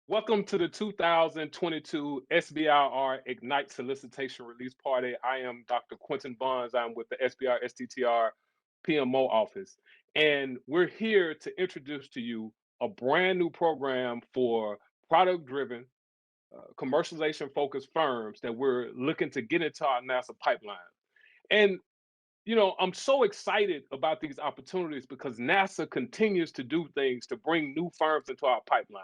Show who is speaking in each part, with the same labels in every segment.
Speaker 1: Welcome to the 2022 SBIR Ignite Solicitation Release Party. I am Dr. Quentin Bonds. I'm with the SBIR STTR PMO office. And we're here to introduce to you a brand new program for product driven, commercialization focused firms that we're looking to get into our NASA pipeline. And I'm so excited about these opportunities because NASA continues to do things to bring new firms into our pipeline.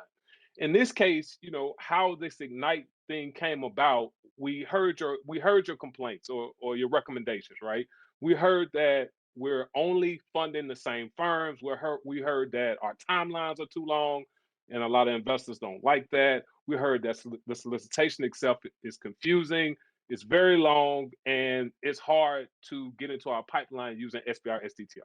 Speaker 1: In this case, how this Ignite thing came about, we heard your complaints or your recommendations, right? We heard that we're only funding the same firms. We heard that our timelines are too long, and a lot of investors don't like that. We heard that the solicitation itself is confusing, it's very long, and it's hard to get into our pipeline using SBIR STTR.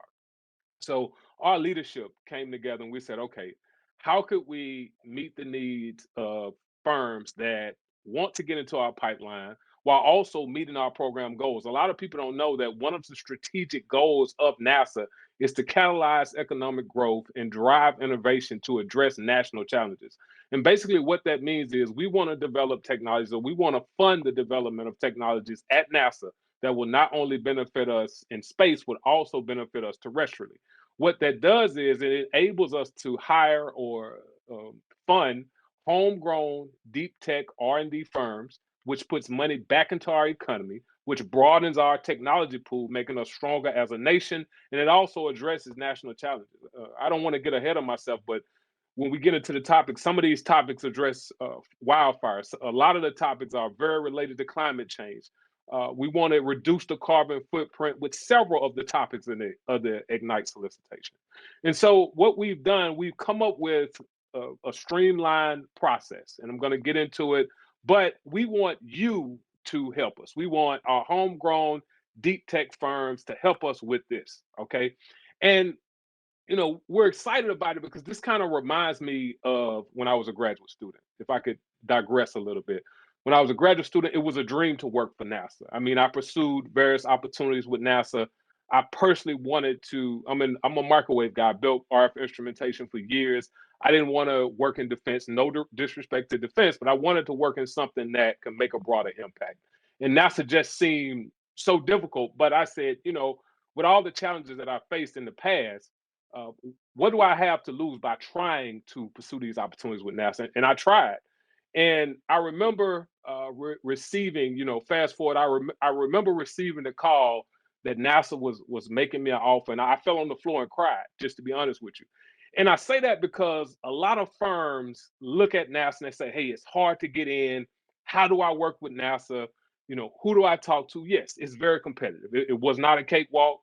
Speaker 1: So our leadership came together and we said, okay, how could we meet the needs of firms that want to get into our pipeline while also meeting our program goals? A lot of people don't know that one of the strategic goals of NASA is to catalyze economic growth and drive innovation to address national challenges. And basically, what that means is we want to develop technologies, or we want to fund the development of technologies at NASA that will not only benefit us in space, but also benefit us terrestrially. What that does is it enables us to hire or fund homegrown deep tech R&D firms, which puts money back into our economy, which broadens our technology pool, making us stronger as a nation, and it also addresses national challenges. I don't want to get ahead of myself, but when we get into the topics, some of these topics address wildfires. A lot of the topics are very related to climate change. We want to reduce the carbon footprint with several of the topics in the Ignite solicitation. And so, what we've done, we've come up with a streamlined process, and I'm going to get into it. But we want you to help us. We want our homegrown deep tech firms to help us with this. Okay, and we're excited about it because this kind of reminds me of when I was a graduate student. If I could digress a little bit. When I was a graduate student, it was a dream to work for NASA. I mean, I pursued various opportunities with NASA. I personally wanted to, I'm a microwave guy, built RF instrumentation for years. I didn't want to work in defense, no disrespect to defense, but I wanted to work in something that could make a broader impact. And NASA just seemed so difficult. But I said, with all the challenges that I faced in the past, uh, what do I have to lose by trying to pursue these opportunities with NASA? And I tried. And I remember receiving, fast forward, I remember receiving the call that NASA was making me an offer, and I fell on the floor and cried, just to be honest with you. And I say that because a lot of firms look at NASA and they say, "Hey, it's hard to get in. How do I work with NASA? Who do I talk to?" Yes, it's very competitive. It was not a cakewalk.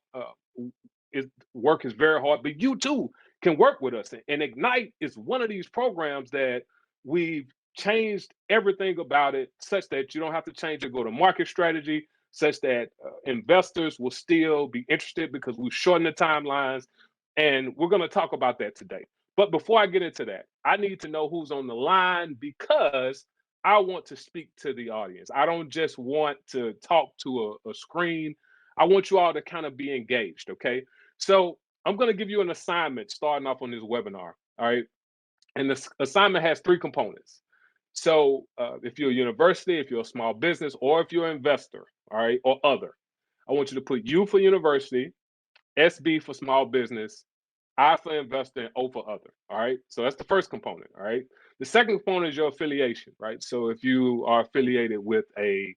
Speaker 1: Work is very hard, but you too can work with us. And Ignite is one of these programs that we've changed everything about it such that you don't have to change your go-to-market strategy, such that investors will still be interested because we've shortened the timelines. And we're going to talk about that today. But before I get into that, I need to know who's on the line because I want to speak to the audience. I don't just want to talk to a screen. I want you all to kind of be engaged, okay? So I'm going to give you an assignment starting off on this webinar, all right? And this assignment has three components. So if you're a university, if you're a small business, or if you're an investor, all right, or other, I want you to put U for university, SB for small business, I for investor, and O for other. All right. So that's the first component. All right. The second component is your affiliation, right? So if you are affiliated with a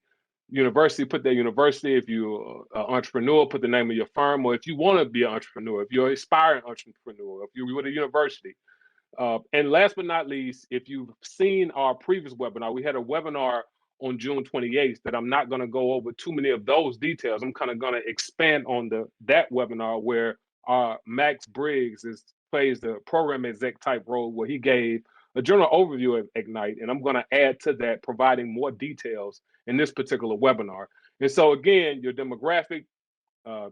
Speaker 1: university, put their university. If you're an entrepreneur, put the name of your firm. Or if you want to be an entrepreneur, if you're an aspiring entrepreneur, if you're with a university. And last but not least, if you've seen our previous webinar, we had a webinar on June 28th that I'm not going to go over too many of those details. I'm kind of going to expand on that webinar where Max Briggs plays the program exec type role where he gave a general overview of Ignite. And I'm going to add to that, providing more details in this particular webinar. And so again, your demographic,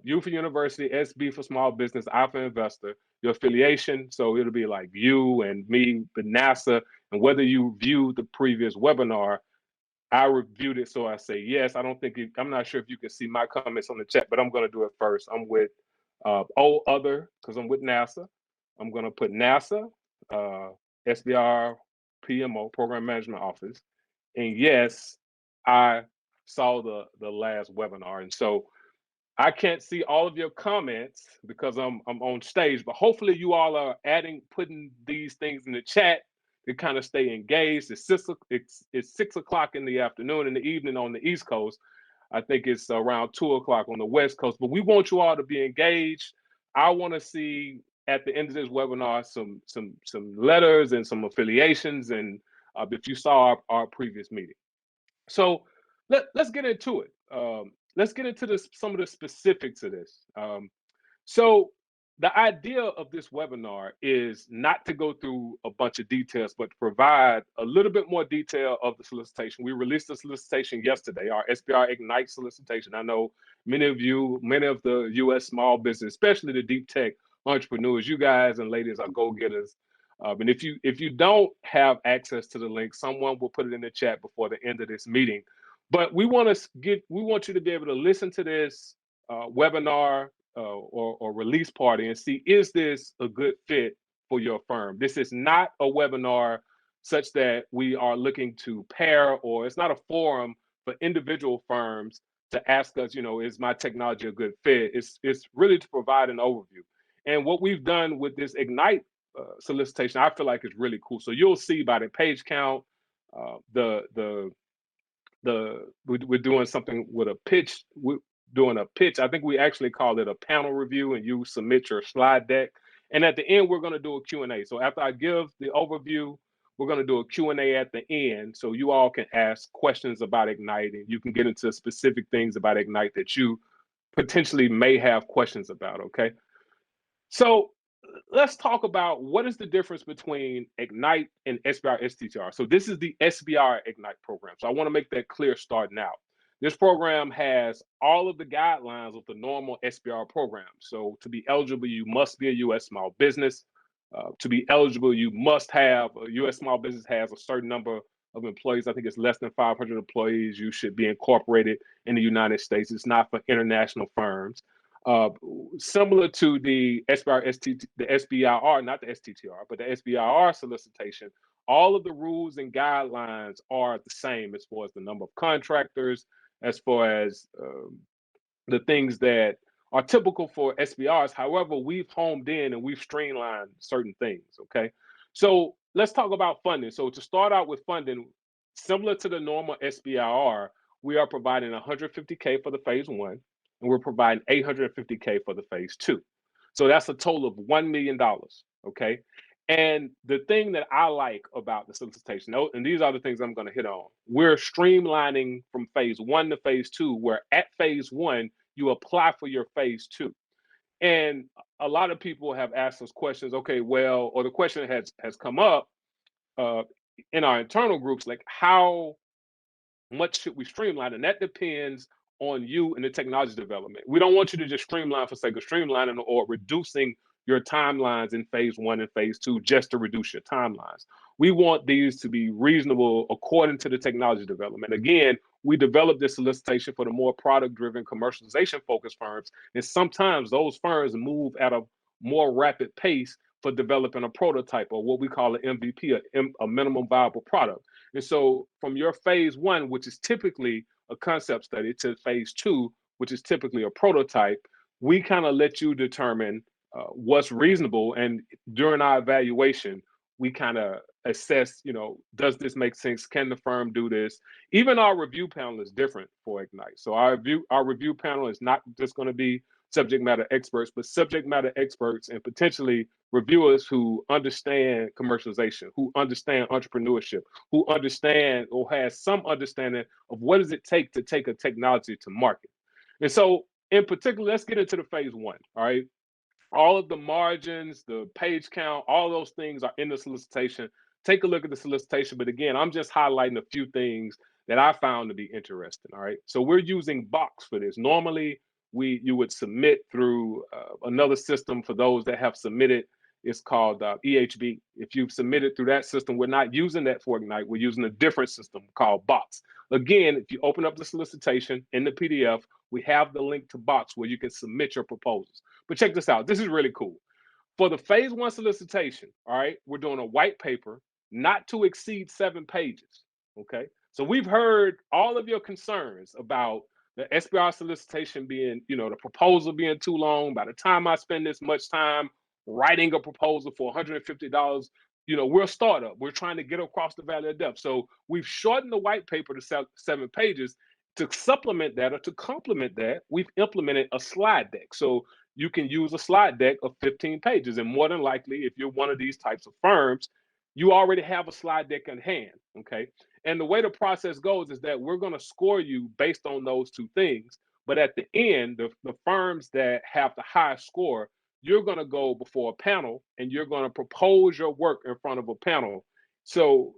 Speaker 1: U for university, SB for small business, I for investor, your affiliation. So it'll be like you and me, the NASA, and whether you viewed the previous webinar, I reviewed it. So I say yes. I'm not sure if you can see my comments on the chat, but I'm going to do it first. I'm with other because I'm with NASA. I'm going to put NASA, SBR PMO, Program Management Office. And yes, I saw the last webinar. And so I can't see all of your comments because I'm on stage, but hopefully you all are putting these things in the chat to kind of stay engaged. It's 6 o'clock in the afternoon, in the evening on the East Coast. I think it's around 2 o'clock on the West Coast, but we want you all to be engaged. I want to see at the end of this webinar some letters and some affiliations, and if you saw our previous meeting. So let's get into it. Let's get into some of the specifics of this. So the idea of this webinar is not to go through a bunch of details, but to provide a little bit more detail of the solicitation. We released the solicitation yesterday, our SBIR Ignite solicitation. I know many of the U.S. small business, especially the deep tech entrepreneurs, you guys and ladies are go-getters. And if you don't have access to the link, someone will put it in the chat before the end of this meeting. But we want you to be able to listen to this webinar or release party and see, is this a good fit for your firm? This is not a webinar such that we are looking to pair, or it's not a forum for individual firms to ask us, is my technology a good fit? It's really to provide an overview. And what we've done with this Ignite solicitation, I feel like is really cool. So you'll see by the page count, we're doing something with a pitch. We're doing a pitch. I think we actually call it a panel review, and you submit your slide deck. And at the end, we're going to do a Q&A. So after I give the overview, we're going to do a Q&A at the end, so you all can ask questions about Ignite, and you can get into specific things about Ignite that you potentially may have questions about, okay? So let's talk about what is the difference between Ignite and SBIR STTR. So this is the SBIR Ignite program. So I want to make that clear starting out. This program has all of the guidelines of the normal SBIR program. So to be eligible, you must be a U.S. small business. To be eligible, you must have a U.S. small business has a certain number of employees. I think it's less than 500 employees. You should be incorporated in the United States. It's not for international firms. Similar to the SBIR, not the STTR, but the SBIR solicitation, all of the rules and guidelines are the same as far as the number of contractors, as far as the things that are typical for SBIRs. However, we've homed in and we've streamlined certain things, okay? So let's talk about funding. So to start out with funding, similar to the normal SBIR, we are providing $150K for the phase one, and we're providing $850K for the phase two. So that's a total of $1 million, okay? And the thing that I like about the solicitation, and these are the things I'm going to hit on, we're streamlining from phase one to phase two, where at phase one, you apply for your phase two. And a lot of people have asked us questions, okay, well, or the question has come up in our internal groups, like how much should we streamline? And that depends on you and the technology development. We don't want you to just streamline for sake of streamlining or reducing your timelines in phase one and phase two just to reduce your timelines. We want these to be reasonable according to the technology development. Again, we developed this solicitation for the more product-driven, commercialization-focused firms, and sometimes those firms move at a more rapid pace for developing a prototype, or what we call an MVP, a minimum viable product. And so from your phase one, which is typically a concept study, to phase two, which is typically a prototype, we kind of let you determine what's reasonable. And during our evaluation, we kind of assess, does this make sense? Can the firm do this? Even our review panel is different for Ignite. So our review panel is not just going to be subject matter experts, but subject matter experts and potentially reviewers who understand commercialization, who understand entrepreneurship, who understand or has some understanding of what does it take to take a technology to market. And so in particular, let's get into the phase one, all right? All of the margins, the page count, all those things are in the solicitation. Take a look at the solicitation. But again, I'm just highlighting a few things that I found to be interesting, all right? So we're using Box for this. Normally, you would submit through another system. For those that have submitted, it's called EHB. If you've submitted through that system, we're not using that for Ignite. We're using a different system called Box. Again, if you open up the solicitation in the PDF, we have the link to Box where you can submit your proposals. But check this out. This is really cool. For the phase one solicitation, all right, we're doing a white paper, not to exceed 7 pages. Okay. So we've heard all of your concerns about the SBIR solicitation being, the proposal being too long. By the time I spend this much time writing a proposal for $150, we're a startup. We're trying to get across the valley of death. So we've shortened the white paper to 7 pages. To supplement that or to complement that, we've implemented a slide deck. So you can use a slide deck of 15 pages. And more than likely, if you're one of these types of firms, you already have a slide deck in hand. Okay. And the way the process goes is that we're going to score you based on those two things. But at the end, the firms that have the highest score, you're going to go before a panel and you're going to propose your work in front of a panel. So,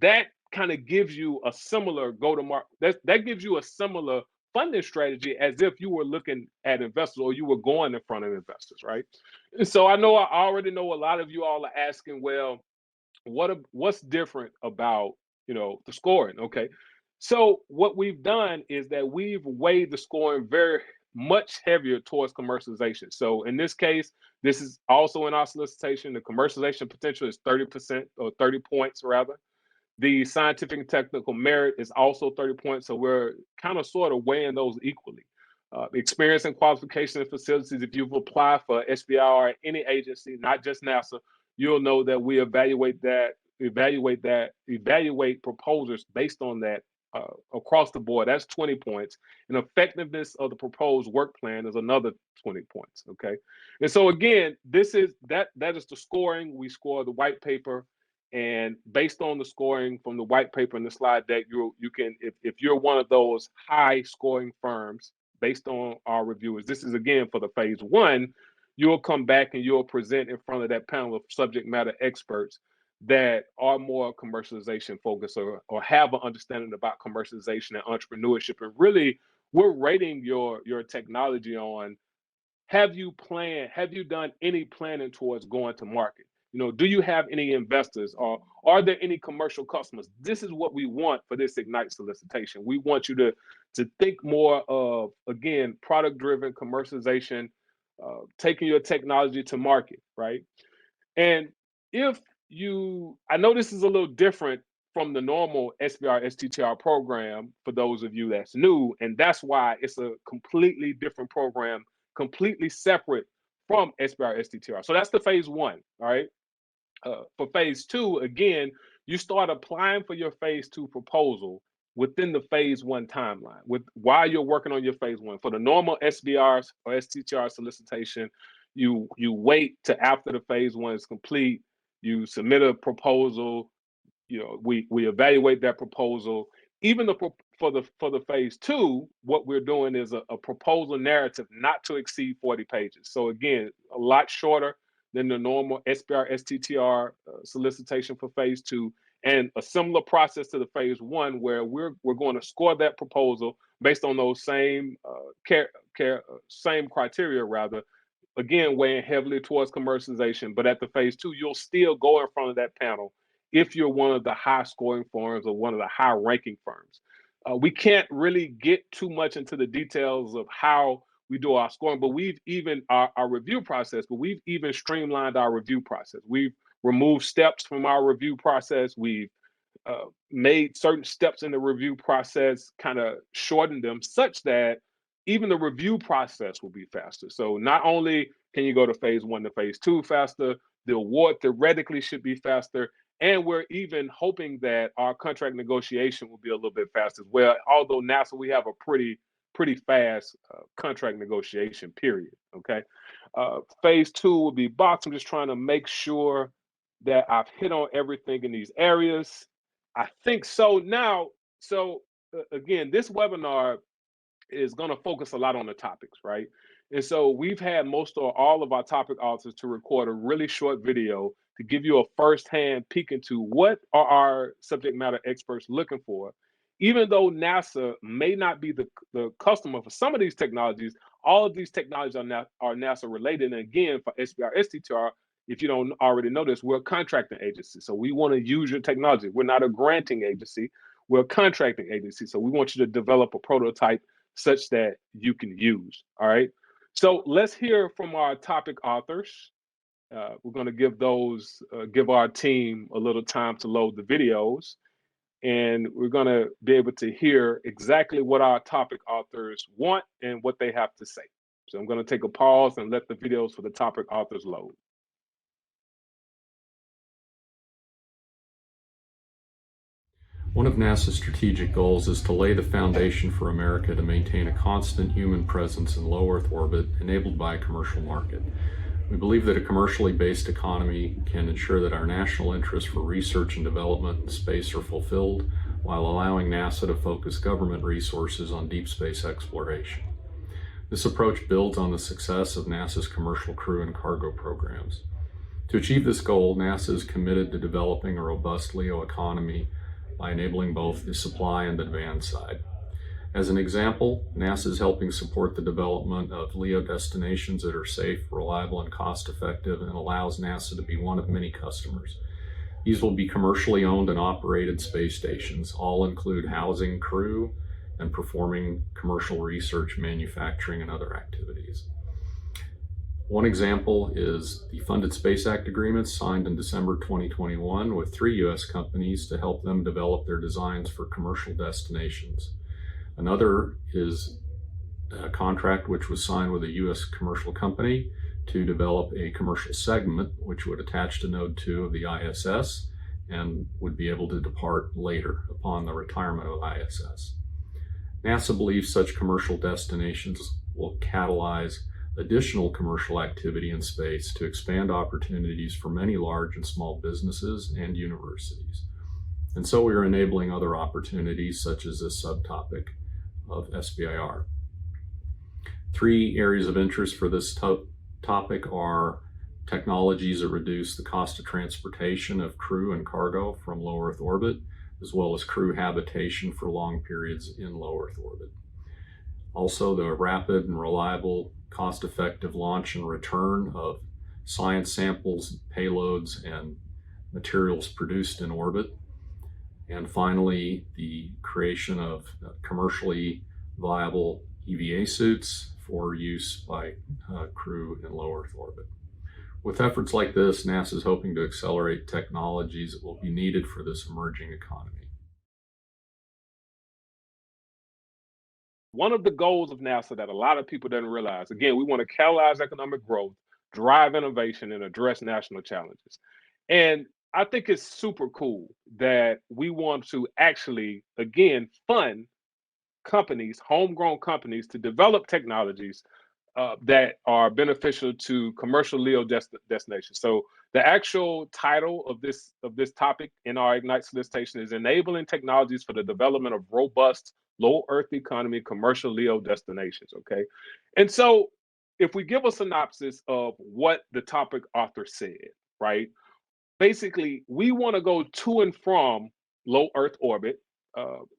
Speaker 1: that kind of gives you a similar go to market. That gives you a similar funding strategy as if you were looking at investors or you were going in front of investors, right? And so I already know a lot of you all are asking, well, what's different about the scoring? Okay, so what we've done is that we've weighed the scoring very much heavier towards commercialization. So in this case, this is also in our solicitation, the commercialization potential is 30% or 30 points rather. The scientific and technical merit is also 30 points. So we're kind of sort of weighing those equally. Experience and qualification in facilities. If you've applied for SBIR, any agency, not just NASA, you'll know that we evaluate proposers based on that across the board. That's 20 points. And effectiveness of the proposed work plan is another 20 points. Okay. And so again, that is the scoring. We score the white paper. And based on the scoring from the white paper and the slide deck, you can, if you're one of those high scoring firms, based on our reviewers, this is again for the phase 1, you'll come back and you'll present in front of that panel of subject matter experts that are more commercialization focused or have an understanding about commercialization and entrepreneurship. And really, we're rating your technology on, have you done any planning towards going to market? Do you have any investors or are there any commercial customers? This is what we want for this Ignite solicitation. We want you to think more of, again, product driven commercialization, taking your technology to market, right? And I know this is a little different from the normal SBIR STTR program for those of you that's new, and that's why it's a completely different program, completely separate from SBIR STTR. So that's the phase 1, all right? For phase 2, again, you start applying for your phase 2 proposal within the phase 1 timeline while you're working on your phase 1. For the normal SBIRs or STTR solicitation, you wait to after the phase 1 is complete, you submit a proposal, we evaluate that proposal. Even for the phase 2, what we're doing is a proposal narrative not to exceed 40 pages. So again, a lot shorter than the normal SBIR STTR solicitation for phase 2, and a similar process to the phase 1 where we're going to score that proposal based on those same criteria rather. Again, weighing heavily towards commercialization, but at the phase 2, you'll still go in front of that panel if you're one of the high scoring firms or one of the high ranking firms. We can't really get too much into the details of how we do our scoring, but we've even our review process, but we've even streamlined our review process. We've removed steps from our review process. We've made certain steps in the review process, kind of shortened them such that even the review process will be faster. So not only can you go to phase 1 to phase 2 faster, the award theoretically should be faster. And we're even hoping that our contract negotiation will be a little bit faster as well. Although NASA, we have a pretty fast contract negotiation period. Okay. Phase 2 will be boxed. I'm just trying to make sure that I've hit on everything in these areas. I think so. Now, again, this webinar is going to focus a lot on the topics, right? And so we've had most or all of our topic authors to record a really short video to give you a firsthand peek into what are our subject matter experts looking for. Even though NASA may not be the customer for some of these technologies, all of these technologies are NASA related. And again, for SBIR STTR, if you don't already know this, we're a contracting agency. So we want to use your technology. We're not a granting agency. We're a contracting agency. So we want you to develop a prototype such that you can use. All right. So let's hear from our topic authors. We're going to give our team a little time to load the videos, and we're going to be able to hear exactly what our topic authors want and what they have to say. So I'm going to take a pause and let the videos for the topic authors load.
Speaker 2: One of NASA's strategic goals is to lay the foundation for America to maintain a constant human presence in low Earth orbit enabled by a commercial market. We believe that a commercially based economy can ensure that our national interests for research and development in space are fulfilled while allowing NASA to focus government resources on deep space exploration. This approach builds on the success of NASA's commercial crew and cargo programs. To achieve this goal, NASA is committed to developing a robust LEO economy by enabling both the supply and the demand side. As an example, NASA is helping support the development of LEO destinations that are safe, reliable, and cost-effective, and allows NASA to be one of many customers. These will be commercially owned and operated space stations. All include housing crew and performing commercial research, manufacturing, and other activities. One example is the Funded Space Act agreements signed in December 2021 with 3 U.S. companies to help them develop their designs for commercial destinations. Another is a contract which was signed with a U.S. commercial company to develop a commercial segment which would attach to Node 2 of the ISS and would be able to depart later upon the retirement of ISS. NASA believes such commercial destinations will catalyze additional commercial activity in space to expand opportunities for many large and small businesses and universities. And so we are enabling other opportunities such as this subtopic of SBIR. 3 areas of interest for this topic are technologies that reduce the cost of transportation of crew and cargo from low Earth orbit, as well as crew habitation for long periods in low Earth orbit. Also, the rapid and reliable, cost-effective launch and return of science samples, payloads, and materials produced in orbit. And finally, the creation of commercially viable EVA suits for use by crew in low Earth orbit. With efforts like this, NASA is hoping to accelerate technologies that will be needed for this emerging economy.
Speaker 1: One of the goals of NASA that a lot of people don't realize, again, we want to catalyze economic growth, drive innovation, and address national challenges. And I think it's super cool that we want to actually, again, fund companies, homegrown companies, to develop technologies that are beneficial to commercial LEO destinations. So the actual title of this topic in our Ignite solicitation is enabling technologies for the development of robust low Earth economy commercial LEO destinations. Okay, and so if we give a synopsis of what the topic author said, right? Basically, we want to go to and from low Earth orbit,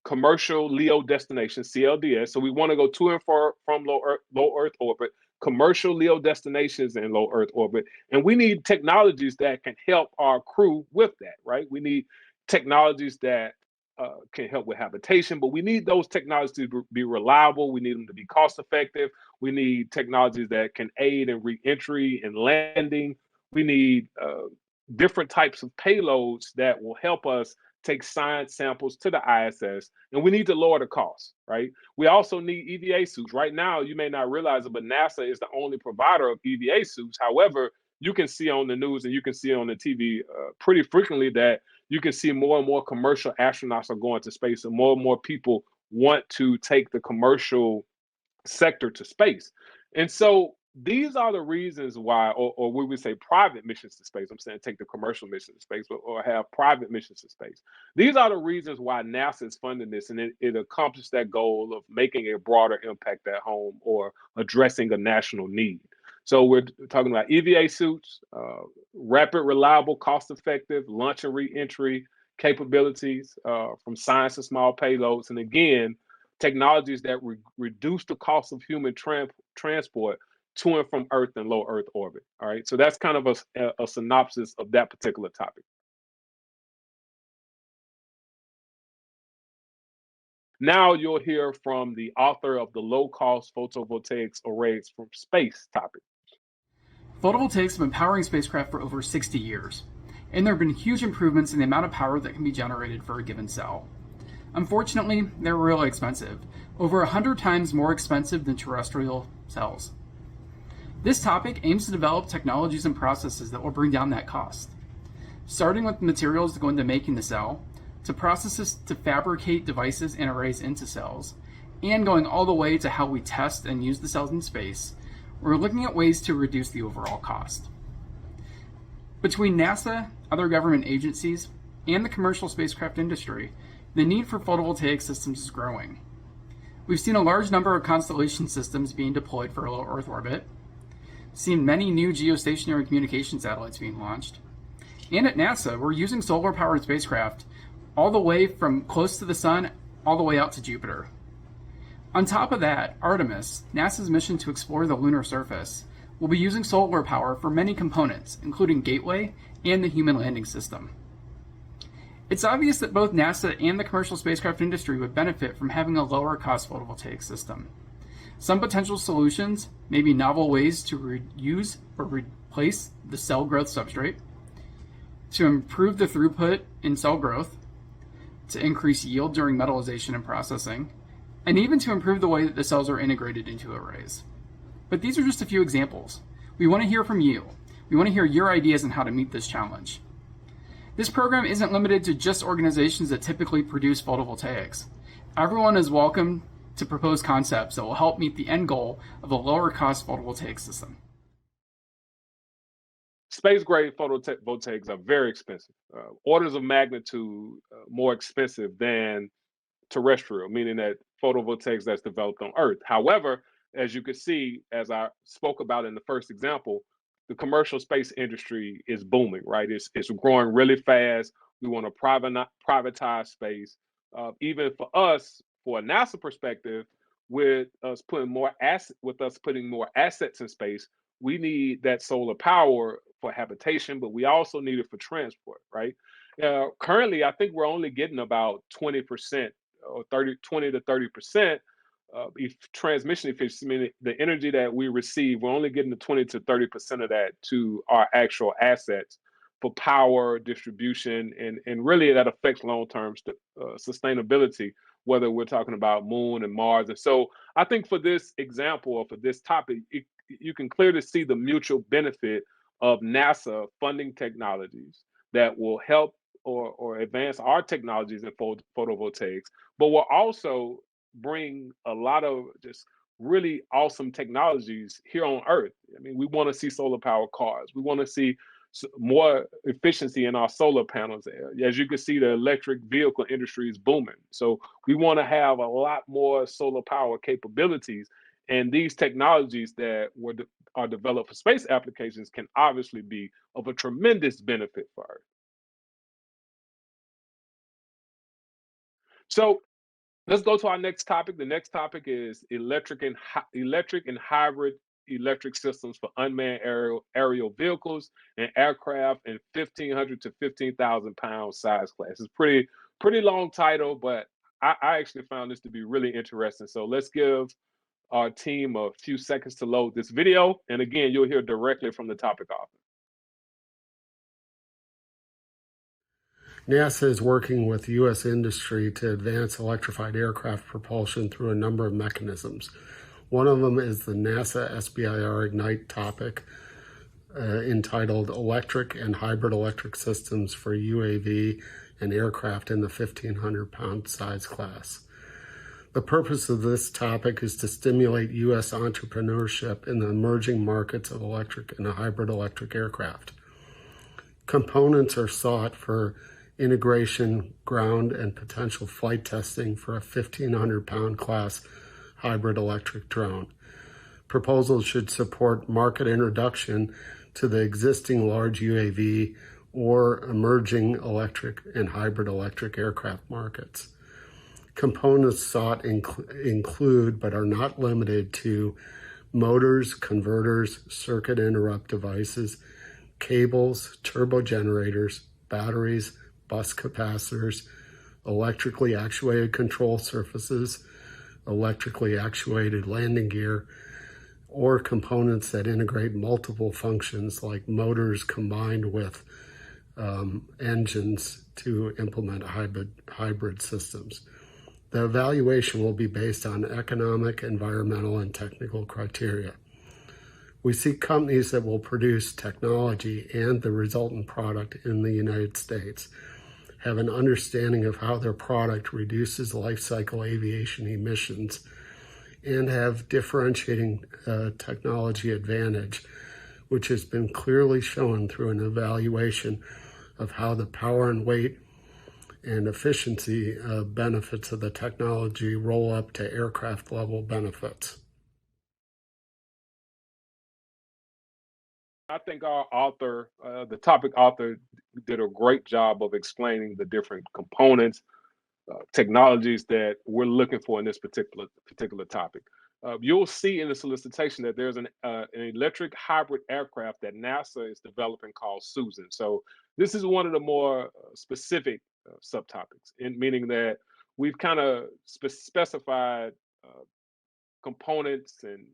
Speaker 1: commercial LEO destinations, CLDS. So we want to go to and from low Earth orbit, commercial LEO destinations in low Earth orbit, and we need technologies that can help our crew with that, right? We need technologies that can help with habitation, but we need those technologies to be reliable. We need them to be cost effective. We need technologies that can aid in re-entry and landing. We need different types of payloads that will help us take science samples to the ISS, and we need to lower the cost, right? We also need EVA suits. Right now, you may not realize it, but NASA is the only provider of EVA suits. However, you can see on the news and you can see on the TV pretty frequently that you can see more and more commercial astronauts are going to space, and more people want to take the commercial sector to space. And so these are the reasons why, or we would say private missions to space. I'm saying take the commercial mission to space, or have private missions to space. These are the reasons why NASA is funding this, and it accomplishes that goal of making a broader impact at home or addressing a national need. So we're talking about EVA suits, rapid, reliable, cost-effective launch and re-entry capabilities from science to small payloads, and again, technologies that reduce the cost of human transport to and from Earth and low Earth orbit. All right, so that's kind of a synopsis of that particular topic. Now you'll hear from the author of the low-cost photovoltaics arrays from space topic.
Speaker 3: Photovoltaics have been powering spacecraft for over 60 years, and there have been huge improvements in the amount of power that can be generated for a given cell. Unfortunately, they're really expensive, over 100 times more expensive than terrestrial cells. This topic aims to develop technologies and processes that will bring down that cost, starting with the materials that go into making the cell, to processes to fabricate devices and arrays into cells, and going all the way to how we test and use the cells in space. We're looking at ways to reduce the overall cost. Between NASA, other government agencies, and the commercial spacecraft industry, the need for photovoltaic systems is growing. We've seen a large number of constellation systems being deployed for low Earth orbit, seen many new geostationary communication satellites being launched, and at NASA, we're using solar-powered spacecraft all the way from close to the sun all the way out to Jupiter. On top of that, Artemis, NASA's mission to explore the lunar surface, will be using solar power for many components, including Gateway and the Human Landing System. It's obvious that both NASA and the commercial spacecraft industry would benefit from having a lower cost photovoltaic system. Some potential solutions may be novel ways to reuse or replace the cell growth substrate, to improve the throughput in cell growth, to increase yield during metallization and processing, and even to improve the way that the cells are integrated into arrays. But these are just a few examples. We want to hear from you. We want to hear your ideas on how to meet this challenge. This program isn't limited to just organizations that typically produce photovoltaics. Everyone is welcome to propose concepts that will help meet the end goal of a lower cost photovoltaic system.
Speaker 1: Space-grade photovoltaics are very expensive, orders of magnitude more expensive than terrestrial, meaning that photovoltaics that's developed on Earth. However, as you can see, as I spoke about in the first example, the commercial space industry is booming, right? It's growing really fast. We want to privatize space. Even for us, for a NASA perspective, with us putting more assets in space, we need that solar power for habitation, but we also need it for transport, right? Currently, I think we're only getting about 20% or 20 to 30% transmission efficiency, meaning the energy that we receive, we're only getting the 20 to 30% of that to our actual assets for power distribution, and really that affects long-term sustainability, whether we're talking about Moon and Mars. And so I think for this example or for this topic, you can clearly see the mutual benefit of NASA funding technologies that will help or advance our technologies in photovoltaics, but will also bring a lot of just really awesome technologies here on Earth. I mean, we want to see solar powered cars. We want to see more efficiency in our solar panels. As you can see, the electric vehicle industry is booming. So we want to have a lot more solar power capabilities. And these technologies that are developed for space applications can obviously be of a tremendous benefit for Earth. So let's go to our next topic. The next topic is electric and hybrid electric systems for unmanned aerial vehicles and aircraft in 1,500 to 15,000 pound size class. It's pretty long title, but I actually found this to be really interesting. So let's give our team a few seconds to load this video. And again, you'll hear directly from the topic author.
Speaker 4: NASA is working with U.S. industry to advance electrified aircraft propulsion through a number of mechanisms. One of them is the NASA SBIR Ignite topic entitled Electric and Hybrid Electric Systems for UAV and Aircraft in the 1,500 pound size class. The purpose of this topic is to stimulate U.S. entrepreneurship in the emerging markets of electric and hybrid electric aircraft. Components are sought for integration, ground, and potential flight testing for a 1,500 pound class hybrid electric drone. Proposals should support market introduction to the existing large UAV or emerging electric and hybrid electric aircraft markets. Components sought include, but are not limited to, motors, converters, circuit interrupt devices, cables, turbo generators, batteries, bus capacitors, electrically actuated control surfaces, electrically actuated landing gear, or components that integrate multiple functions like motors combined with engines to implement hybrid systems. The evaluation will be based on economic, environmental, and technical criteria. We see companies that will produce technology and the resultant product in the United States have an understanding of how their product reduces life cycle aviation emissions and have differentiating technology advantage, which has been clearly shown through an evaluation of how the power and weight and efficiency benefits of the technology roll up to aircraft level benefits.
Speaker 1: I think our author, the topic author, did a great job of explaining the different components, technologies that we're looking for in this particular topic. You'll see in the solicitation that there's an electric hybrid aircraft that NASA is developing called Susan. So this is one of the more specific subtopics, meaning that we've kind of specified components and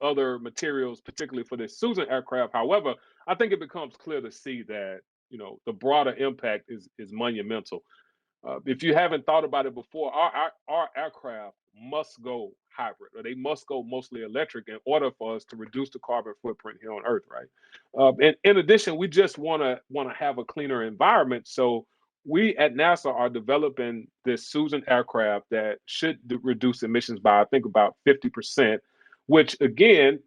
Speaker 1: other materials, particularly for this Susan aircraft. However, I think it becomes clear to see that the broader impact is monumental. If you haven't thought about it before, our aircraft must go hybrid, or they must go mostly electric in order for us to reduce the carbon footprint here on Earth, right? And in addition, we just want to have a cleaner environment. So we at NASA are developing this Susan aircraft that should reduce emissions by, I think, about 50%, which again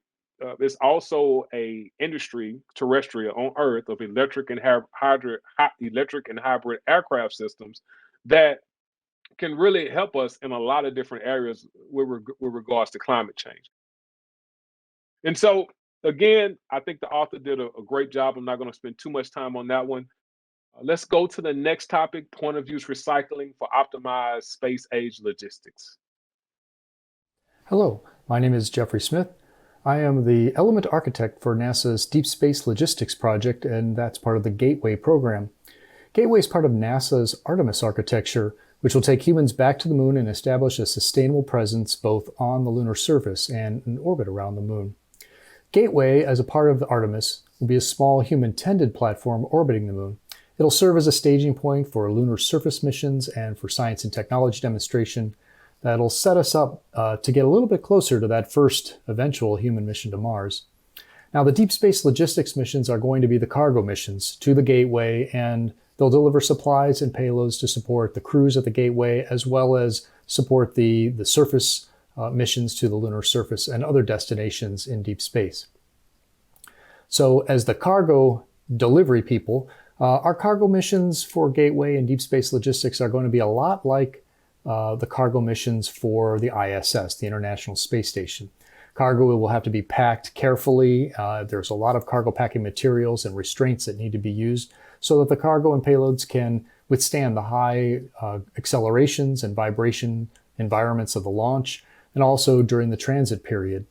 Speaker 1: is also a industry terrestrial on Earth of electric and hybrid aircraft systems that can really help us in a lot of different areas with regards to climate change. And so, again, I think the author did a great job. I'm not going to spend too much time on that one. Let's go to the next topic, point of use recycling for optimized space age logistics.
Speaker 5: Hello, my name is Jeffrey Smith. I am the element architect for NASA's Deep Space Logistics project, and that's part of the Gateway program. Gateway is part of NASA's Artemis architecture, which will take humans back to the moon and establish a sustainable presence both on the lunar surface and in orbit around the moon. Gateway, as a part of the Artemis, will be a small human-tended platform orbiting the moon. It'll serve as a staging point for lunar surface missions and for science and technology demonstration that'll set us up to get a little bit closer to that first eventual human mission to Mars. Now, the deep space logistics missions are going to be the cargo missions to the Gateway, and they'll deliver supplies and payloads to support the crews at the Gateway, as well as support the surface missions to the lunar surface and other destinations in deep space. So as the cargo delivery people, our cargo missions for Gateway and deep space logistics are going to be a lot like the cargo missions for the ISS, the International Space Station. Cargo will have to be packed carefully. There's a lot of cargo packing materials and restraints that need to be used so that the cargo and payloads can withstand the high accelerations and vibration environments of the launch, and also during the transit period.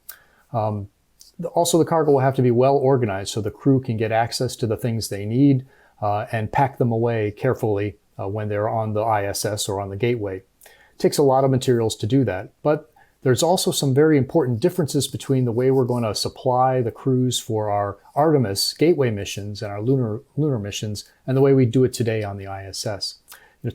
Speaker 5: Also, the cargo will have to be well organized so the crew can get access to the things they need and pack them away carefully when they're on the ISS or on the Gateway. It takes a lot of materials to do that, but there's also some very important differences between the way we're going to supply the crews for our Artemis Gateway missions and our lunar missions and the way we do it today on the ISS.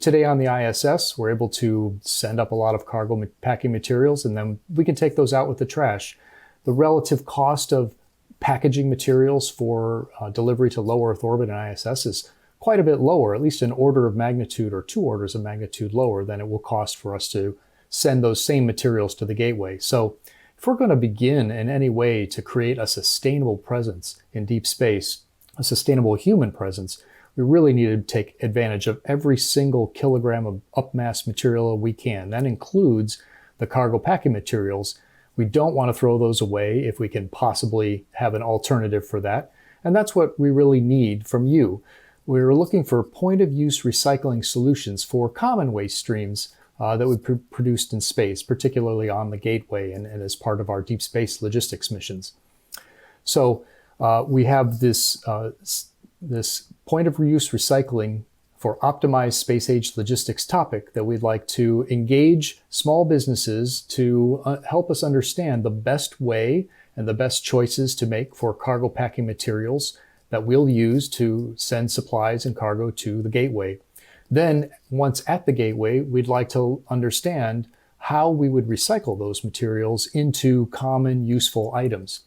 Speaker 5: Today on the ISS, we're able to send up a lot of cargo packing materials, and then we can take those out with the trash. The relative cost of packaging materials for delivery to low Earth orbit and ISS is quite a bit lower, at least an order of magnitude or 2 orders of magnitude lower than it will cost for us to send those same materials to the Gateway. So if we're going to begin in any way to create a sustainable presence in deep space, a sustainable human presence, we really need to take advantage of every single kilogram of upmass material we can. That includes the cargo packing materials. We don't want to throw those away if we can possibly have an alternative for that. And that's what we really need from you. We're looking for point-of-use recycling solutions for common waste streams that we produced in space, particularly on the Gateway and as part of our deep space logistics missions. So we have this point-of-use recycling for optimized space age logistics topic that we'd like to engage small businesses to help us understand the best way and the best choices to make for cargo packing materials that we'll use to send supplies and cargo to the gateway. Then, once at the gateway, we'd like to understand how we would recycle those materials into common useful items.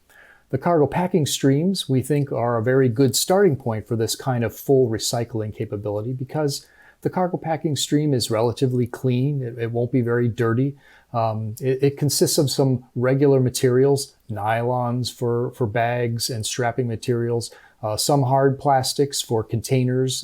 Speaker 5: The cargo packing streams, we think, are a very good starting point for this kind of full recycling capability because the cargo packing stream is relatively clean. It won't be very dirty. It consists of some regular materials, nylons for bags and strapping materials, some hard plastics for containers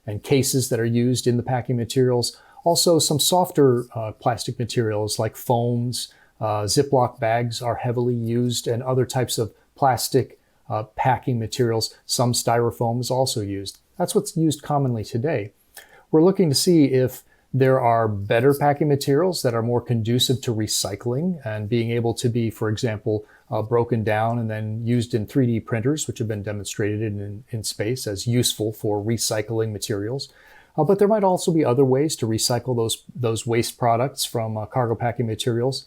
Speaker 5: and cases that are used in the packing materials. Also, some softer plastic materials like foams, Ziploc bags are heavily used, and other types of plastic packing materials. Some styrofoam is also used. That's what's used commonly today. We're looking to see if there are better packing materials that are more conducive to recycling and being able to be, for example, broken down and then used in 3D printers, which have been demonstrated in space as useful for recycling materials. But there might also be other ways to recycle those waste products from cargo packing materials.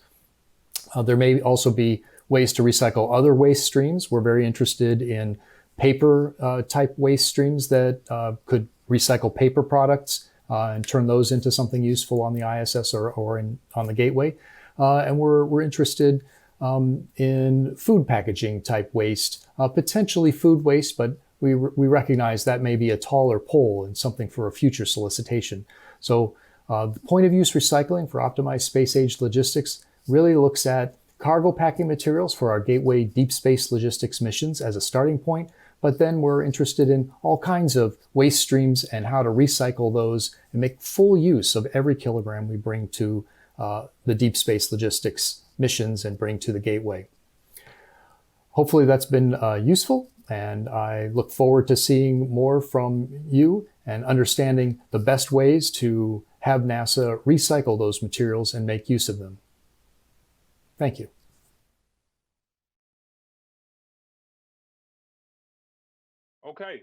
Speaker 5: There may also be ways to recycle other waste streams. We're very interested in paper type waste streams that could recycle paper products and turn those into something useful on the ISS or on the gateway. And we're interested in food packaging type waste, potentially food waste, but we recognize that may be a taller pole and something for a future solicitation. So the point of use recycling for optimized space age logistics really looks at cargo packing materials for our gateway deep space logistics missions as a starting point, but then we're interested in all kinds of waste streams and how to recycle those and make full use of every kilogram we bring to the deep space logistics missions and bring to the gateway. Hopefully that's been useful, and I look forward to seeing more from you and understanding the best ways to have NASA recycle those materials and make use of them. Thank you.
Speaker 1: Okay.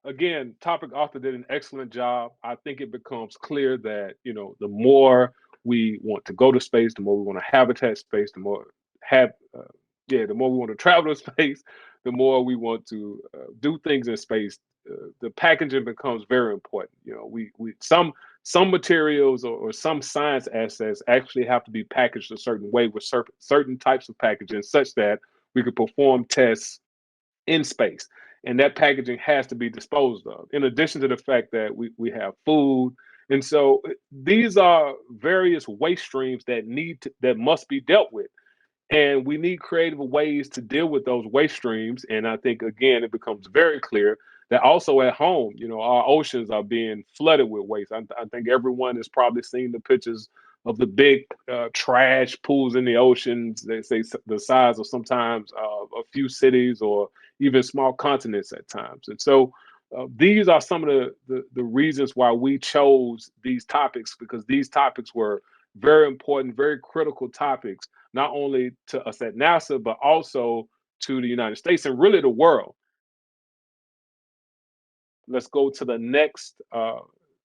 Speaker 1: Again, topic author did an excellent job. I think it becomes clear that, the more we want to go to space, the more we want to habitat space, the more the more we want to travel to space, the more we want to do things in space. The packaging becomes very important. Some materials or some science assets actually have to be packaged a certain way with certain types of packaging such that we could perform tests in space. And that packaging has to be disposed of, in addition to the fact that we have food. And so these are various waste streams that must be dealt with. And we need creative ways to deal with those waste streams. And I think, again, it becomes very clear that also at home, our oceans are being flooded with waste. I think everyone has probably seen the pictures of the big trash pools in the oceans. They say the size of sometimes a few cities or even small continents at times. And so these are some of the reasons why we chose these topics, because these topics were very important, very critical topics, not only to us at NASA, but also to the United States and really the world. Let's go to the next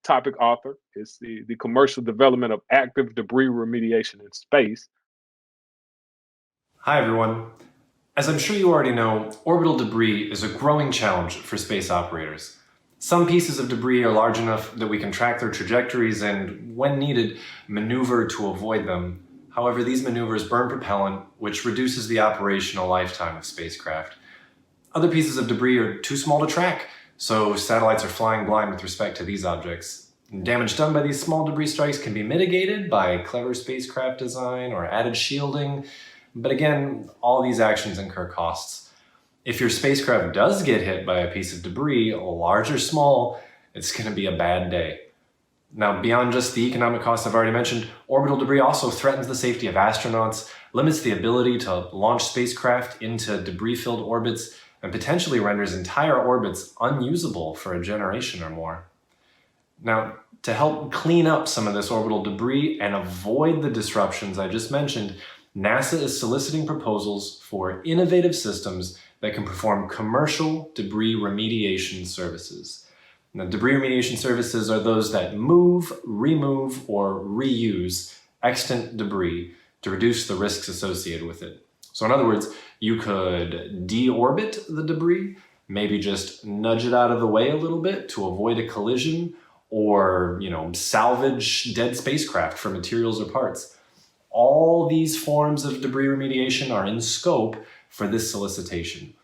Speaker 1: topic author. It's the commercial development of active debris remediation in space.
Speaker 6: Hi, everyone. As I'm sure you already know, orbital debris is a growing challenge for space operators. Some pieces of debris are large enough that we can track their trajectories and, when needed, maneuver to avoid them. However, these maneuvers burn propellant, which reduces the operational lifetime of spacecraft. Other pieces of debris are too small to track, so satellites are flying blind with respect to these objects. Damage done by these small debris strikes can be mitigated by clever spacecraft design or added shielding, but again, all these actions incur costs. If your spacecraft does get hit by a piece of debris, large or small, it's going to be a bad day. Now, beyond just the economic costs I've already mentioned, orbital debris also threatens the safety of astronauts, limits the ability to launch spacecraft into debris-filled orbits, and potentially renders entire orbits unusable for a generation or more. Now, to help clean up some of this orbital debris and avoid the disruptions I just mentioned, NASA is soliciting proposals for innovative systems that can perform commercial debris remediation services. Now, debris remediation services are those that move, remove, or reuse extant debris to reduce the risks associated with it. So in other words, you could deorbit the debris, maybe just nudge it out of the way a little bit to avoid a collision, or salvage dead spacecraft for materials or parts. All these forms of debris remediation are in scope for this solicitation.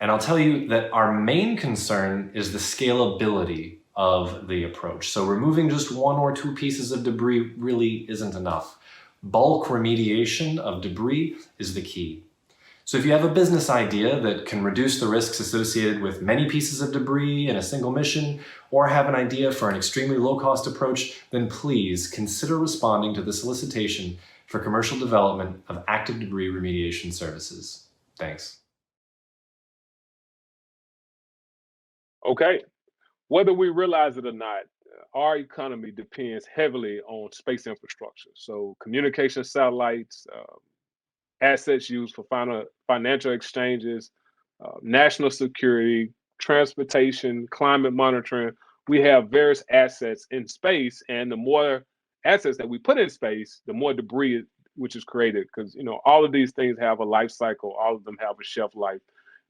Speaker 6: And I'll tell you that our main concern is the scalability of the approach. So removing just one or two pieces of debris really isn't enough. Bulk remediation of debris is the key. So if you have a business idea that can reduce the risks associated with many pieces of debris in a single mission, or have an idea for an extremely low-cost approach, then please consider responding to the solicitation for commercial development of active debris remediation services. Thanks.
Speaker 1: Okay. Whether we realize it or not, our economy depends heavily on space infrastructure. So communication satellites, assets used for financial exchanges, national security, transportation, climate monitoring. We have various assets in space, and the more assets that we put in space, the more debris which is created. Because all of these things have a life cycle, all of them have a shelf life,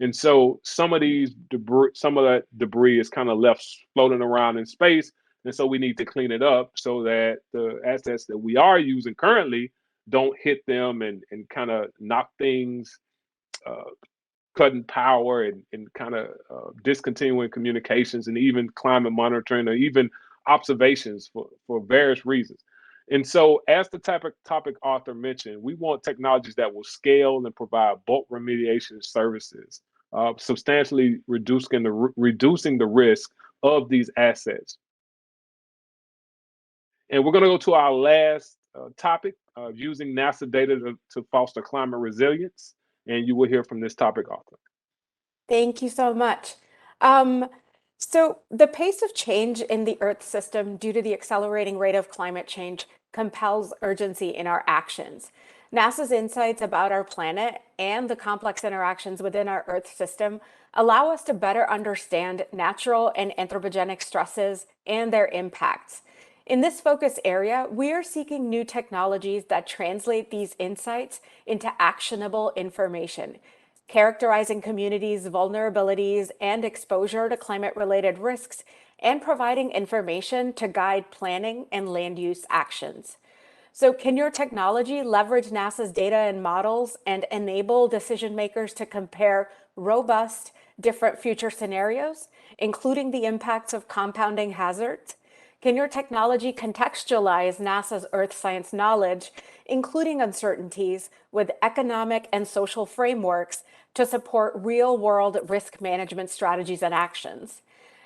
Speaker 1: and so some of that debris is kind of left floating around in space, and so we need to clean it up so that the assets that we are using currently don't hit them and kind of knock things, uh, cutting power and kind of discontinuing communications and even climate monitoring or even observations for various reasons. And so, as the topic author mentioned, we want technologies that will scale and provide bulk remediation services, substantially reducing the risk of these assets. And we're going to go to our last topic, using NASA data to foster climate resilience. And you will hear from this topic author.
Speaker 7: Thank you so much. Um, so, the pace of change in the Earth system due to the accelerating rate of climate change compels urgency in our actions. NASA's insights about our planet and the complex interactions within our Earth system allow us to better understand natural and anthropogenic stresses and their impacts. In this focus area, we are seeking new technologies that translate these insights into actionable information, characterizing communities' vulnerabilities and exposure to climate-related risks, and providing information to guide planning and land use actions. So, can your technology leverage NASA's data and models and enable decision makers to compare robust, different future scenarios, including the impacts of compounding hazards? Can your technology contextualize NASA's Earth science knowledge, including uncertainties, with economic and social frameworks to support real-world risk management strategies and actions?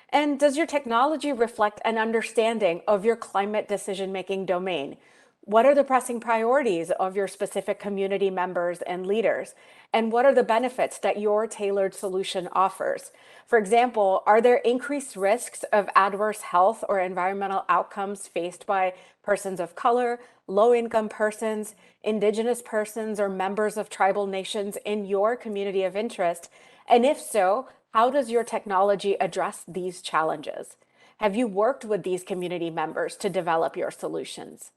Speaker 7: And does your technology reflect an understanding of your climate decision-making domain? What are the pressing priorities of your specific community members and leaders? And what are the benefits that your tailored solution offers? For example, are there increased risks of adverse health or environmental outcomes faced by persons of color, low-income persons, indigenous persons, or members of tribal nations in your community of interest? And if so, how does your technology address these challenges? Have you worked with these community members to develop your solutions?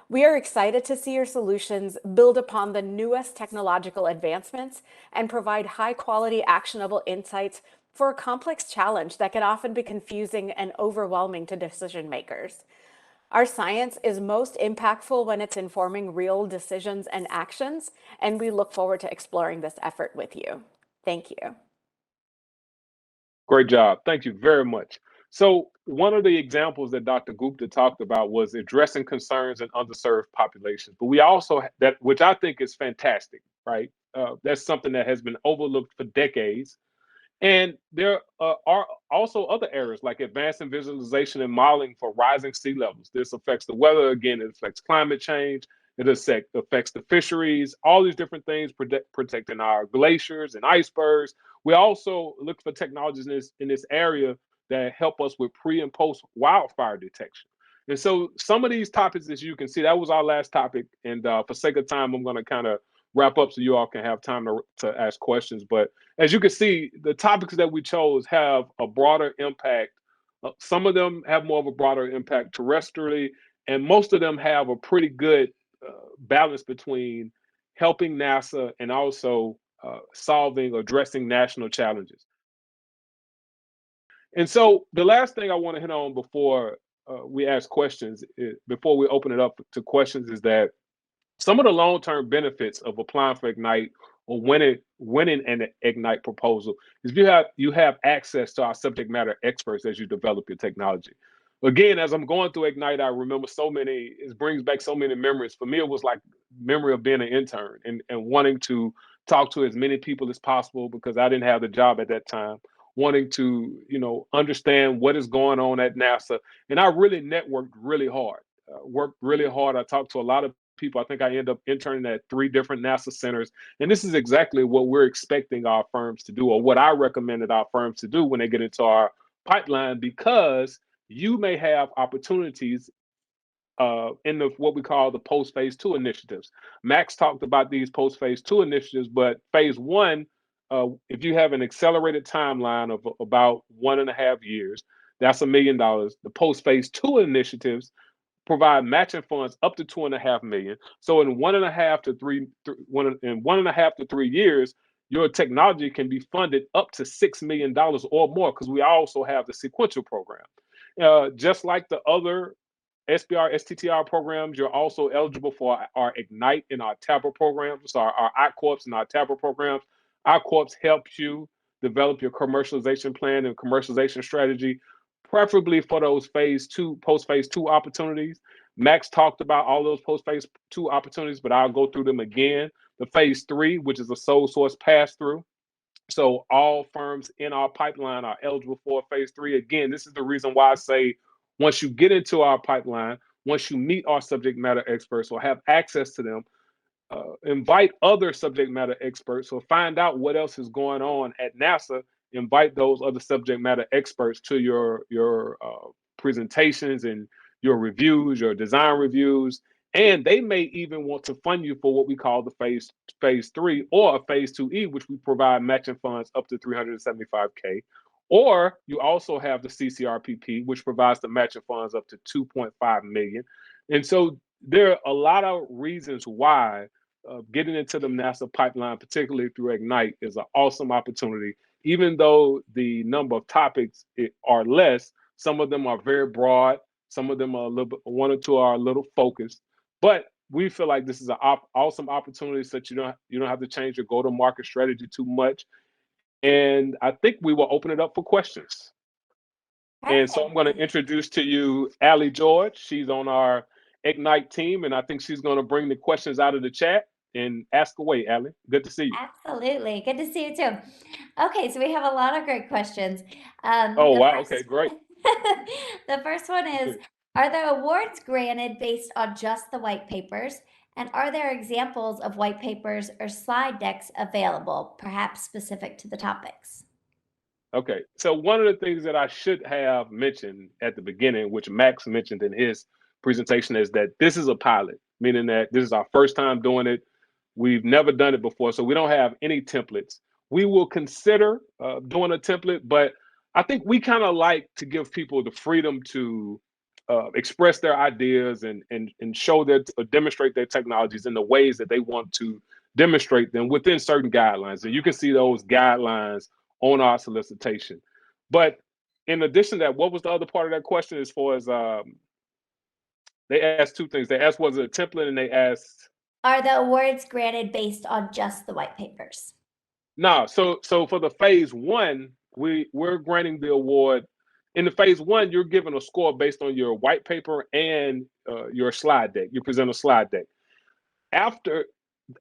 Speaker 7: We are excited to see your solutions build upon the newest technological advancements and provide high-quality, actionable insights for a complex challenge that can often be confusing and overwhelming to decision makers. Our science is most impactful when it's informing real decisions and actions, and we look forward to exploring this effort with you. Thank you.
Speaker 1: Great job. Thank you very much. So, one of the examples that Dr. Gupta talked about was addressing concerns in underserved populations. But we also, that which I think is fantastic, right? That's something that has been overlooked for decades. And there are also other areas like advancing visualization and modeling for rising sea levels. This affects the weather. Again, it affects climate change. It affects the fisheries, all these different things, protecting our glaciers and icebergs. We also look for technologies in this area that help us with pre and post wildfire detection. And so some of these topics, as you can see, that was our last topic. And for sake of time, I'm going to kind of wrap up so you all can have time to ask questions. But as you can see, the topics that we chose have a broader impact Some of them have more of a broader impact terrestrially, and most of them have a pretty good balance between helping NASA and also solving or addressing national challenges. And so the last thing I want to hit on before we ask questions, before we open it up to questions, is that some of the long-term benefits of applying for Ignite or winning an Ignite proposal is you have access to our subject matter experts as you develop your technology. Again, as I'm going through Ignite, I remember it brings back so many memories. For me, it was like memory of being an intern and wanting to talk to as many people as possible because I didn't have the job at that time, wanting to, understand what is going on at NASA. And I really networked really hard, worked really hard. I talked to a lot of people. I think I ended up interning at 3 different NASA centers. And this is exactly what we're expecting our firms to do, or what I recommended our firms to do when they get into our pipeline, because you may have opportunities in what we call the post phase 2 initiatives. Max talked about these post phase 2 initiatives, but phase 1, if you have an accelerated timeline of about 1.5 years, that's $1 million. The post phase 2 initiatives provide matching funds up to 2.5 million. So in 1.5 to 3 years, your technology can be funded up to $6 million or more, because we also have the sequential program. Just like the other SBIR STTR programs, you're also eligible for our Ignite and our TAPR programs, so our I-Corps and our TAPR programs. I-Corps helps you develop your commercialization plan and commercialization strategy, preferably for those post phase 2 opportunities. Max talked about all those post phase 2 opportunities, but I'll go through them again. The phase 3, which is a sole source pass through. So all firms in our pipeline are eligible for phase 3. Again, this is the reason why I say, once you get into our pipeline, once you meet our subject matter experts or have access to them, invite other subject matter experts or find out what else is going on at NASA. Invite those other subject matter experts to your presentations and your reviews, your design reviews, and they may even want to fund you for what we call the phase 3 or a phase 2E, which we provide matching funds up to $375K. Or you also have the CCRPP, which provides the matching funds up to $2.5 million. And so there are a lot of reasons why getting into the NASA pipeline, particularly through Ignite, is an awesome opportunity. Even though the number of topics are less, some of them are very broad, some of them are a little bit, 1 or 2 are a little focused. But we feel like this is an awesome opportunity, so that you don't have to change your go-to-market strategy too much. And I think we will open it up for questions. And so I'm going to introduce to you Allie George. She's on our Ignite team, and I think she's going to bring the questions out of the chat and ask away. Allie, good to see you.
Speaker 8: Absolutely. Good to see you too. Okay, so we have a lot of great questions.
Speaker 1: Oh, wow. Okay, great.
Speaker 8: The first one is, are the awards granted based on just the white papers? And are there examples of white papers or slide decks available, perhaps specific to the topics?
Speaker 1: Okay, so one of the things that I should have mentioned at the beginning, which Max mentioned in his presentation, is that this is a pilot, meaning that this is our first time doing it. We've never done it before, so we don't have any templates. We will consider doing a template, but I think we kind of like to give people the freedom to express their ideas and show demonstrate their technologies in the ways that they want to demonstrate them within certain guidelines. And you can see those guidelines on our solicitation. But in addition to that, what was the other part of that question? As far as they asked 2 things. They asked, was it a template, and they asked,
Speaker 8: are the awards granted based on just the white papers?
Speaker 1: No. So for the phase 1, we're granting the award. In the phase 1, you're given a score based on your white paper and your slide deck. You present a slide deck. After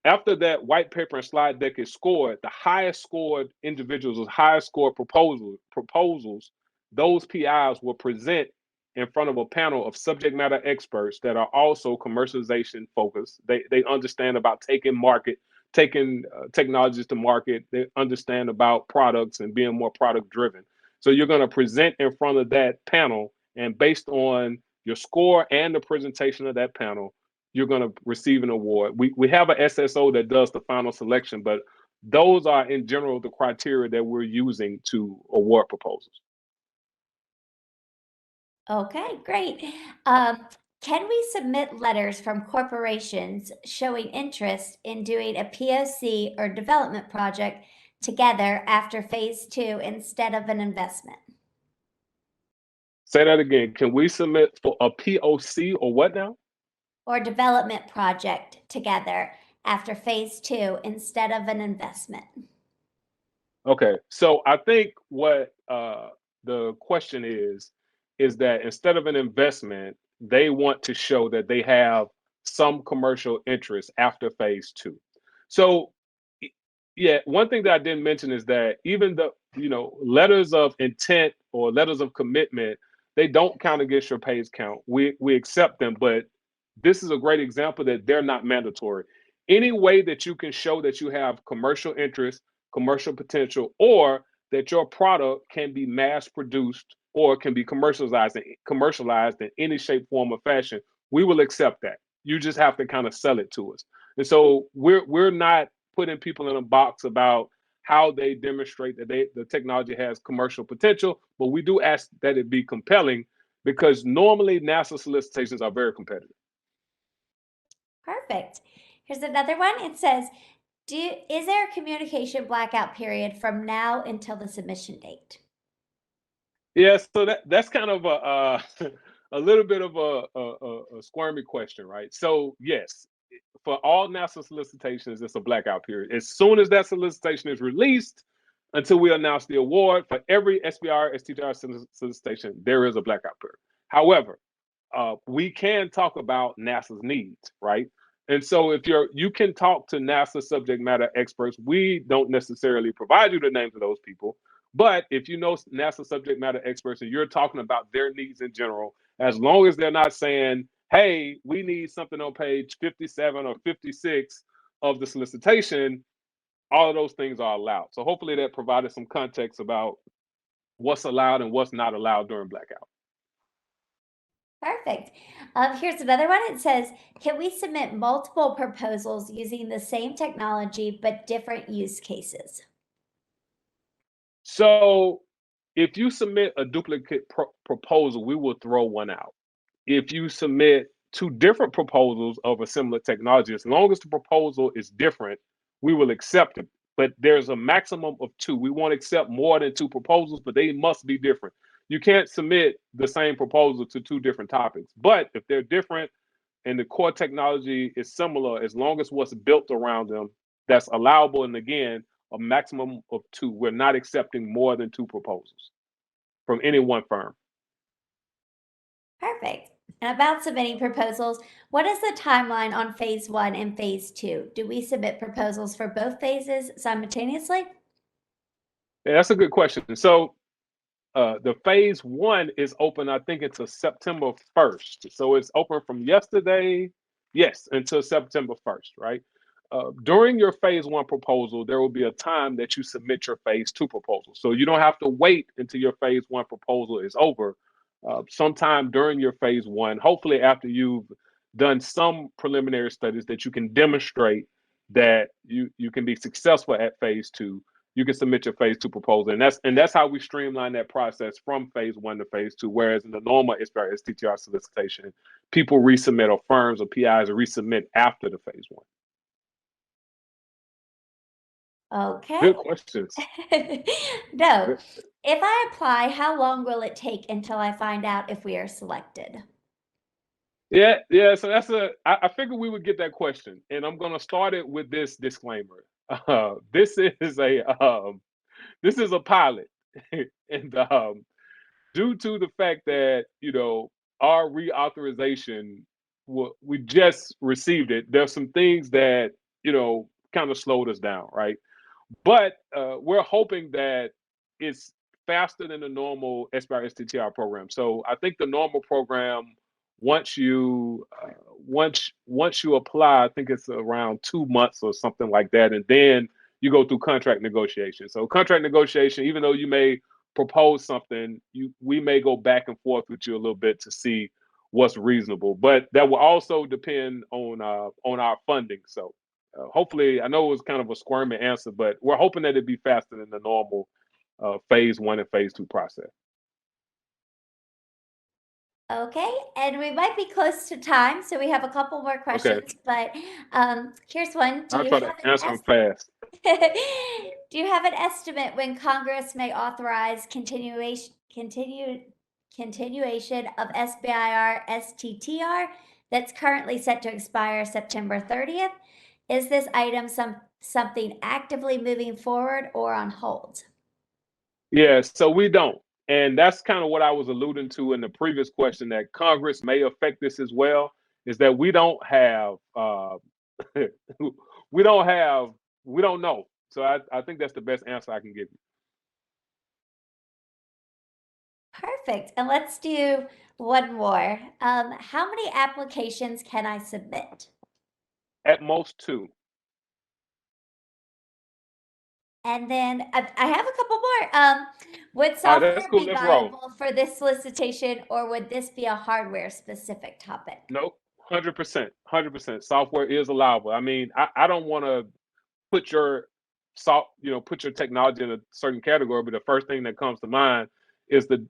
Speaker 1: that white paper and slide deck is scored, the highest scored individuals, the highest scored proposals, those PIs will present in front of a panel of subject matter experts that are also commercialization focused. They understand about taking technologies to market. They understand about products and being more product driven. So you're going to present in front of that panel, and based on your score and the presentation of that panel, you're going to receive an award. We have an SSO that does the final selection, but those are in general the criteria that we're using to award proposals.
Speaker 8: Okay, great. Can we submit letters from corporations showing interest in doing a POC or development project together after phase two instead of an investment?
Speaker 1: Say that again. Can we submit for a POC or what now?
Speaker 8: Or development project together after phase two instead of an investment?
Speaker 1: Okay, so I think what the question is that instead of an investment, they want to show that they have some commercial interest after phase two. So, y- yeah, one thing that I didn't mention is that even the letters of intent or letters of commitment, they don't count against your pays count. We accept them, but this is a great example that they're not mandatory. Any way that you can show that you have commercial interest, commercial potential, or that your product can be mass produced or can be commercialized in any shape, form, or fashion, we will accept that. You just have to kind of sell it to us. And so we're not putting people in a box about how they demonstrate that the technology has commercial potential, but we do ask that it be compelling because normally NASA solicitations are very competitive.
Speaker 8: Perfect. Here's another one. It says, is there a communication blackout period from now until the submission date?
Speaker 1: Yeah, so that's kind of a a little bit of a squirmy question, right? So yes, for all NASA solicitations, it's a blackout period. As soon as that solicitation is released, until we announce the award for every SBIR STTR solicitation, there is a blackout period. However, we can talk about NASA's needs, right? And so if you can talk to NASA subject matter experts. We don't necessarily provide you the names of those people, but if you know NASA subject matter experts and you're talking about their needs in general, as long as they're not saying, "Hey, we need something on page 57 or 56 of the solicitation," all of those things are allowed. So hopefully that provided some context about what's allowed and what's not allowed during blackout.
Speaker 8: Perfect. Here's another one. It says, can we submit multiple proposals using the same technology but different use cases?
Speaker 1: So if you submit a duplicate proposal, we will throw one out. If you submit two different proposals of a similar technology, as long as the proposal is different, we will accept it. But there's a maximum of two. We won't accept more than two proposals, but they must be different. You can't submit the same proposal to two different topics. But if they're different and the core technology is similar, as long as what's built around them, that's allowable. And again, a maximum of two. We're not accepting more than two proposals from any one firm.
Speaker 8: Perfect. And about submitting proposals, what is the timeline on phase one and phase two? Do we submit proposals for both phases simultaneously?
Speaker 1: Yeah, that's a good question. So the phase one is open, I think, until September 1st. So it's open from yesterday, yes, until September 1st, right? During your phase one proposal, there will be a time that you submit your phase two proposal. So you don't have to wait until your phase one proposal is over. Sometime during your phase one, hopefully after you've done some preliminary studies that you can demonstrate that you can be successful at phase two, you can submit your phase two proposal. And that's how we streamline that process from phase one to phase two. Whereas in the normal SBIR STTR solicitation, people resubmit or firms or PIs resubmit after the phase one.
Speaker 8: Okay.
Speaker 1: Good questions.
Speaker 8: No. If I apply, how long will it take until I find out if we are selected?
Speaker 1: Yeah, yeah. So I figured we would get that question, and I'm gonna start it with this disclaimer. This is this is a pilot, and due to the fact that our reauthorization, we just received it. There's some things that kind of slowed us down, right? But we're hoping that it's faster than the normal SBIR STTR program. So I think the normal program, once you apply, I think it's around 2 months or something like that, and then you go through contract negotiation. So contract negotiation, even though you may propose something, we may go back and forth with you a little bit to see what's reasonable, but that will also depend on our funding. So hopefully, I know it was kind of a squirmy answer, but we're hoping that it'd be faster than the normal phase one and phase two process.
Speaker 8: Okay, and we might be close to time, so we have a couple more
Speaker 1: Okay,
Speaker 8: questions, but here's one.
Speaker 1: I'll try to answer them fast.
Speaker 8: Do you have an estimate when Congress may authorize continuation of SBIR STTR that's currently set to expire September 30th? Is this item something actively moving forward or on hold?
Speaker 1: Yeah, so we don't. And that's kind of what I was alluding to in the previous question, that Congress may affect this as well, is that we don't have we don't have we don't know. So I think that's the best answer I can give you.
Speaker 8: Perfect. And let's do one more. How many applications can I submit?
Speaker 1: At most two.
Speaker 8: And then I have a couple more. Would
Speaker 1: All right, that's
Speaker 8: software
Speaker 1: cool.
Speaker 8: be
Speaker 1: Let's roll.
Speaker 8: valuable for this solicitation, or would this be a hardware specific topic?
Speaker 1: Nope. 100%. 100%. Software is allowable. I mean, I don't want to put your put your technology in a certain category, but the first thing that comes to mind is the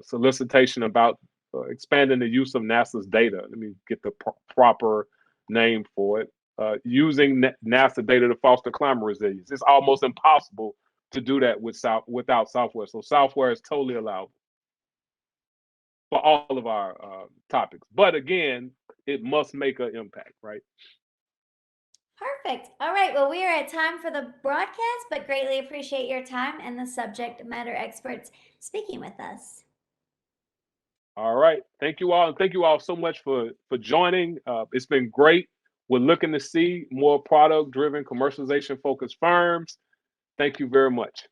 Speaker 1: solicitation about expanding the use of NASA's data. Let me get the proper name for it. Using NASA data to foster climate resilience. It's almost impossible to do that without software. So software is totally allowable for all of our topics. But again, it must make an impact, right?
Speaker 8: Perfect. All right. Well, we are at time for the broadcast, but greatly appreciate your time and the subject matter experts speaking with us.
Speaker 1: All right. Thank you all. And thank you all so much for joining. It's been great. We're looking to see more product driven, commercialization focused firms. Thank you very much.